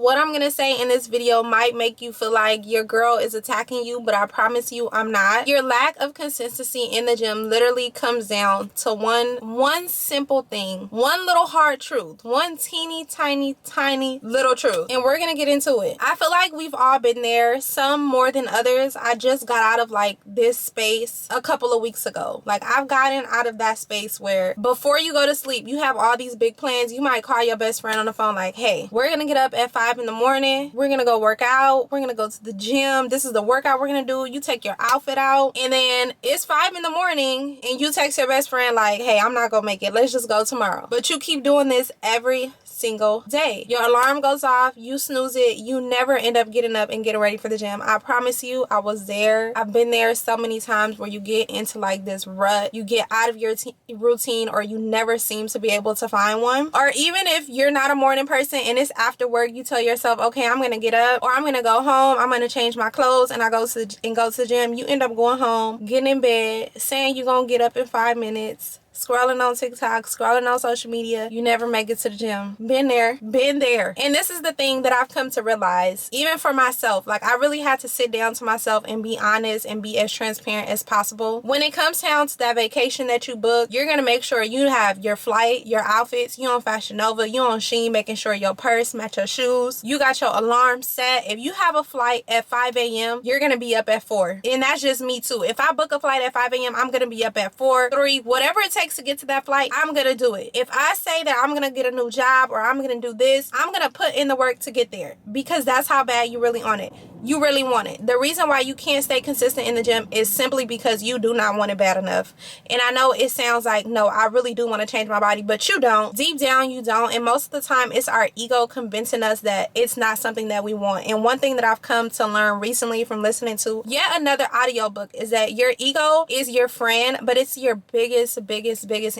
What I'm gonna say in this video might make you feel like your girl is attacking you, but I promise you I'm not. Your lack of consistency in the gym literally comes down to one simple thing, one little hard truth, one teeny tiny little truth, and we're gonna get into it. I feel like we've all been there, some more than others. I just got out of like this space a couple of weeks ago. Like, I've gotten out of that space where before you go to sleep, you have all these big plans. You might call your best friend on the phone like, hey, we're gonna get up at 5 in the morning, we're gonna go work out, we're gonna go to the gym, this is the workout we're gonna do. You take your outfit out, and then it's 5 in the morning and you text your best friend like, hey, I'm not gonna make it, let's just go tomorrow. But you keep doing this every single day. Your alarm goes off, you snooze it, you never end up getting up and getting ready for the gym. I promise you, I was there. I've been there so many times where you get into like this rut, you get out of your routine, or you never seem to be able to find one. Or even if you're not a morning person and it's after work, you tell yourself, okay, I'm gonna get up, or I'm gonna go home, I'm gonna change my clothes and go to the gym. You end up going home, getting in bed, saying you're gonna get up in 5 minutes, scrolling on TikTok, scrolling on social media. You never make it to the gym. Been there, been there. And this is the thing that I've come to realize, even for myself. Like, I really had to sit down to myself and be honest and be as transparent as possible. When it comes down to that vacation that you book, you're gonna make sure you have your flight, your outfits, you on Fashion Nova, you on Shein, making sure your purse match your shoes. You got your alarm set. If you have a flight at 5 a.m., you're gonna be up at 4. And that's just me too. If I book a flight at 5 a.m., I'm gonna be up at 4, 3, whatever it takes to get to that flight, I'm gonna do it. If I say that I'm gonna get a new job or I'm gonna do this, I'm gonna put in the work to get there, because that's how bad you really on it. You really want it. The reason why you can't stay consistent in the gym is simply because you do not want it bad enough. And I know it sounds like, no, I really do want to change my body, but you don't. Deep down, you don't. And most of the time, it's our ego convincing us that it's not something that we want. And one thing that I've come to learn recently from listening to yet another audiobook is that your ego is your friend, but it's your biggest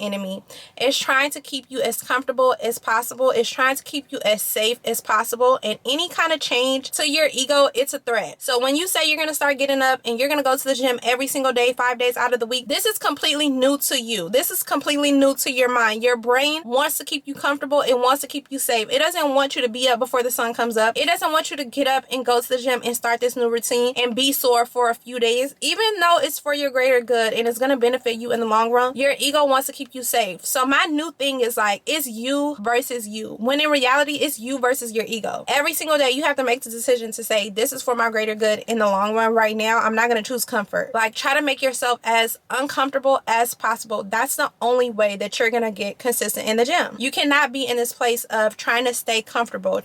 enemy. It's trying to keep you as comfortable as possible. It's trying to keep you as safe as possible. And any kind of change to your ego, it's a threat. So when you say you're going to start getting up and you're going to go to the gym every single day, 5 days out of the week, this is completely new to you. This is completely new to your mind. Your brain wants to keep you comfortable. It wants to keep you safe. It doesn't want you to be up before the sun comes up. It doesn't want you to get up and go to the gym and start this new routine and be sore for a few days. Even though it's for your greater good and it's going to benefit you in the long run, your ego wants to keep you safe. So my new thing is like, it's you versus you. When in reality, it's you versus your ego. Every single day, you have to make the decision to say, this is for my greater good in the long run. Right now, I'm not going to choose comfort. Like, try to make yourself as uncomfortable as possible. That's the only way that you're going to get consistent in the gym. You cannot be in this place of trying to stay comfortable,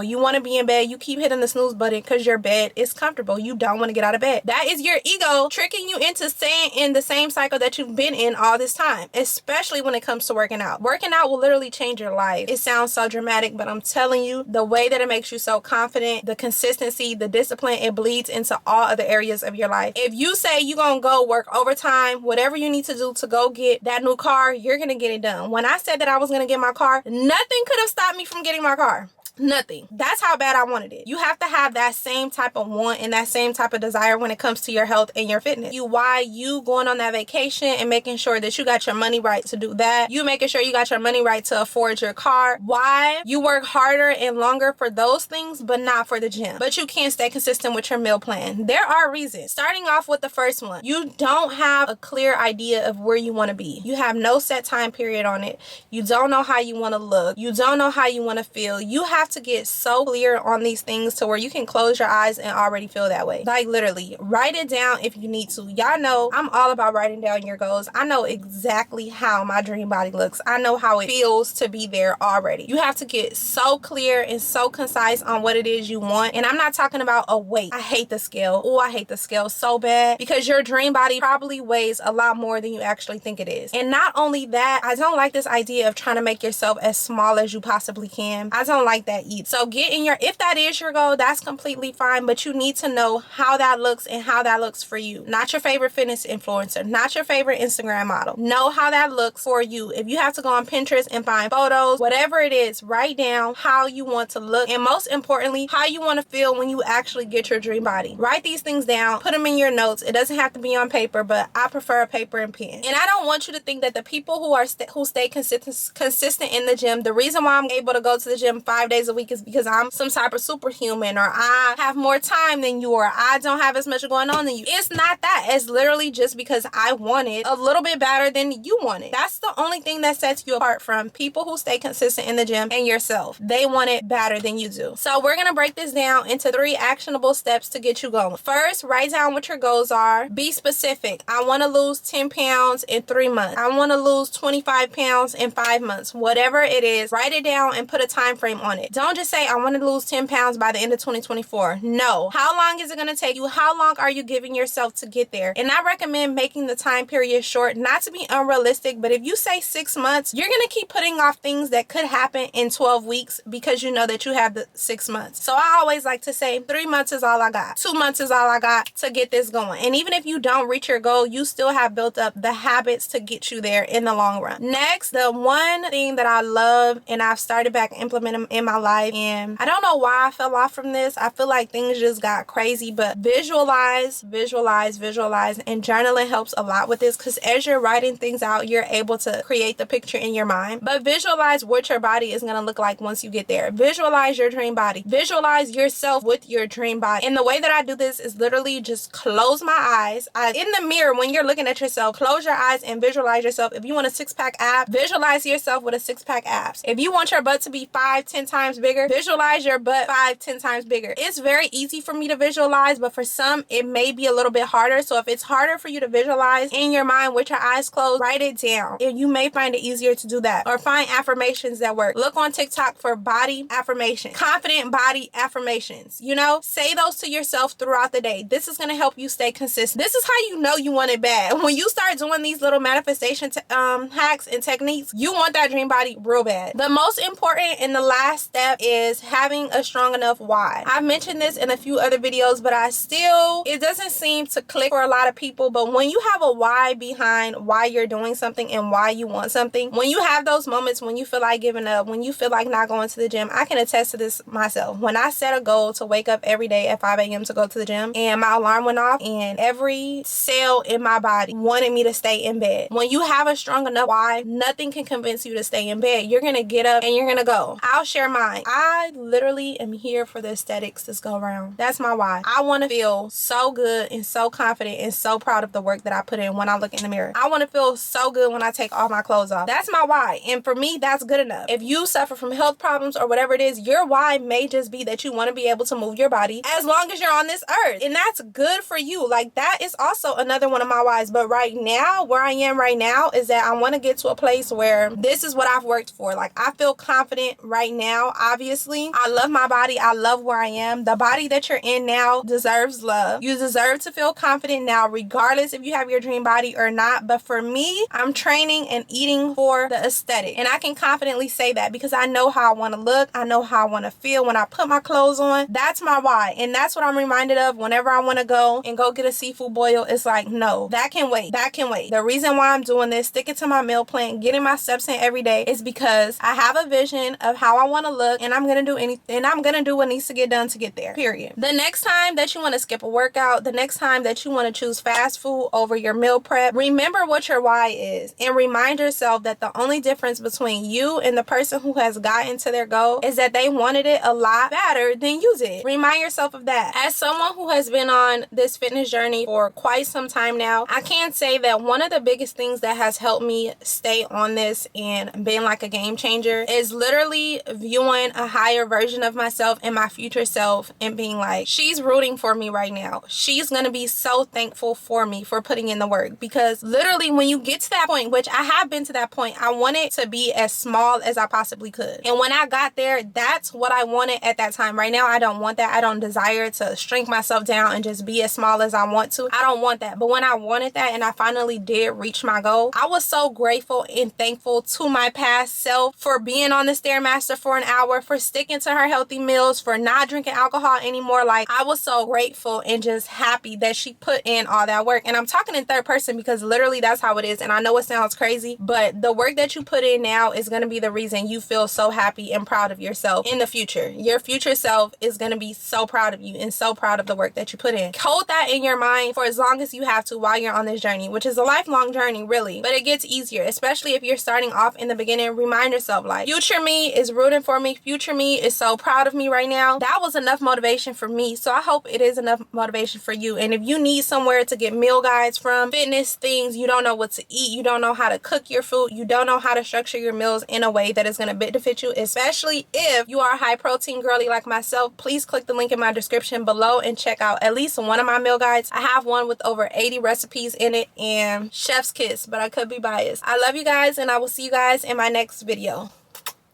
You want to be in bed. You keep hitting the snooze button because your bed is comfortable. You don't want to get out of bed. That is your ego tricking you into staying in the same cycle that you've been in all this time, especially when it comes to working out. Working out will literally change your life. It sounds so dramatic, but I'm telling you, the way that it makes you so confident, the consistency, the discipline, it bleeds into all other areas of your life. If you say you're gonna go work overtime, whatever you need to do to go get that new car, you're gonna get it done. When I said that I was gonna get my car, nothing could have stopped me from getting my car. Nothing. That's how bad I wanted it. You have to have that same type of want and that same type of desire when it comes to your health and your fitness. Why you going on that vacation and making sure that you got your money right to do that. You making sure you got your money right to afford your car. Why you work harder and longer for those things, but not for the gym. But you can't stay consistent with your meal plan. There are reasons. Starting off with the first one, you don't have a clear idea of where you want to be. You have no set time period on it. You don't know how you want to look. You don't know how you want to feel. You have to get so clear on these things to where you can close your eyes and already feel that way. Like, literally, write it down if you need to. Y'all know I'm all about writing down your goals. I know exactly how my dream body looks. I know how it feels to be there already. You have to get so clear and so concise on what it is you want. And I'm not talking about a weight. I hate the scale. Oh, I hate the scale so bad, because your dream body probably weighs a lot more than you actually think it is. And not only that, I don't like this idea of trying to make yourself as small as you possibly can. I don't like that either. So get in your, if that is your goal, that's completely fine, but you need to know how that looks and how that looks for you. Not your favorite fitness influencer, not your favorite Instagram model. Know how that looks for you. If you have to go on Pinterest and find photos, whatever it is, write down how you want to look, and most importantly, how you want to feel when you actually get your dream body. Write these things down, put them in your notes. It doesn't have to be on paper, but I prefer a paper and pen. And I don't want you to think that the people who stay consistent in the gym, the reason why I'm able to go to the gym 5 days days a week is because I'm some type of superhuman, or I have more time than you, or I don't have as much going on than you. It's not that. It's literally just because I want it a little bit better than you want it. That's the only thing that sets you apart from people who stay consistent in the gym and yourself. They want it better than you do. So we're going to break this down into 3 actionable steps to get you going. First, write down what your goals are. Be specific. I want to lose 10 pounds in 3 months. I want to lose 25 pounds in 5 months. Whatever it is, write it down and put a time frame on it. Don't just say I want to lose 10 pounds by the end of 2024. No. How long is it going to take you? How long are you giving yourself to get there? And I recommend making the time period short, not to be unrealistic, but if you say 6 months, you're going to keep putting off things that could happen in 12 weeks because you know that you have the 6 months. So I always like to say 3 months is all I got. 2 months is all I got to get this going. And even if you don't reach your goal, you still have built up the habits to get you there in the long run. Next, the one thing that I love and I've started back implementing in my life, and I don't know why I fell off from this. I feel like things just got crazy, but visualize, and journaling helps a lot with this because as you're writing things out, you're able to create the picture in your mind. But visualize what your body is going to look like once you get there. Visualize your dream body. Visualize yourself with your dream body. And the way that I do this is literally just close my eyes. In the mirror, when you're looking at yourself, close your eyes and visualize yourself. If you want a 6-pack ab, visualize yourself with a 6-pack abs. If you want your butt to be 5-10 times bigger, visualize your butt 5-10 times bigger. It's very easy for me to visualize, but for some, it may be a little bit harder. So if it's harder for you to visualize in your mind with your eyes closed, write it down. And you may find it easier to do that. Or find affirmations that work. Look on TikTok for body affirmations, confident body affirmations. You know, say those to yourself throughout the day. This is going to help you stay consistent. This is how you know you want it bad. When you start doing these little manifestation hacks and techniques, you want that dream body real bad. The most important and the last step is having a strong enough why. I've mentioned this in a few other videos, but it doesn't seem to click for a lot of people. But when you have a why behind why you're doing something and why you want something, when you have those moments when you feel like giving up, when you feel like not going to the gym, I can attest to this myself. When I set a goal to wake up every day at 5 a.m. to go to the gym and my alarm went off and every cell in my body wanted me to stay in bed. When you have a strong enough why, nothing can convince you to stay in bed. You're going to get up and you're going to go. I'll share mine. I literally am here for the aesthetics this go around. That's my why. I want to feel so good and so confident and so proud of the work that I put in when I look in the mirror. I want to feel so good when I take all my clothes off. That's my why. And for me, that's good enough. If you suffer from health problems or whatever it is, your why may just be that you want to be able to move your body as long as you're on this earth. And that's good for you. Like, that is also another one of my whys. But right now, where I am right now is that I want to get to a place where this is what I've worked for. Like, I feel confident right now. Obviously, I love my body. I love where I am. The body that you're in now deserves love. You deserve to feel confident now, regardless if you have your dream body or not. But for me, I'm training and eating for the aesthetic. And I can confidently say that because I know how I want to look. I know how I want to feel when I put my clothes on. That's my why. And that's what I'm reminded of whenever I want to go and go get a seafood boil. It's like, no, that can wait. That can wait. The reason why I'm doing this, sticking to my meal plan, getting my steps in every day, is because I have a vision of how I want to look, and I'm going to do anything, and I'm going to do what needs to get done to get there, period. The next time that you want to skip a workout, the next time that you want to choose fast food over your meal prep, remember what your why is and remind yourself that the only difference between you and the person who has gotten to their goal is that they wanted it a lot better than you did. Remind yourself of that. As someone who has been on this fitness journey for quite some time now, I can say that one of the biggest things that has helped me stay on this and being like a game changer is literally viewing a higher version of myself and my future self and being like, she's rooting for me right now. She's gonna be so thankful for me for putting in the work. Because literally when you get to that point, which I have been to that point, I wanted to be as small as I possibly could. And when I got there, that's what I wanted at that time. Right now, I don't want that. I don't desire to shrink myself down and just be as small as I want to. I don't want that. But when I wanted that and I finally did reach my goal, I was so grateful and thankful to my past self for being on the Stairmaster for an hour, for sticking to her healthy meals, for not drinking alcohol anymore. Like, I was so grateful and just happy that she put in all that work. And I'm talking in third person because literally that's how it is. And I know it sounds crazy, but the work that you put in now is going to be the reason you feel so happy and proud of yourself in the future. Your future self is going to be so proud of you and so proud of the work that you put in. Hold that in your mind for as long as you have to while you're on this journey, which is a lifelong journey, really. But it gets easier, especially if you're starting off in the beginning. Remind yourself, like, future me is rooting for me me. Future me is so proud of me right now. That was enough motivation for me, so I hope it is enough motivation for you. And if you need somewhere to get meal guides from, fitness things, you don't know what to eat, you don't know how to cook your food, you don't know how to structure your meals in a way that is going to benefit you, especially if you are a high protein girly like myself, please click the link in my description below and check out at least one of my meal guides. I have one with over 80 recipes in it, and chef's kiss, but I could be biased. I love you guys, and I will see you guys in my next video.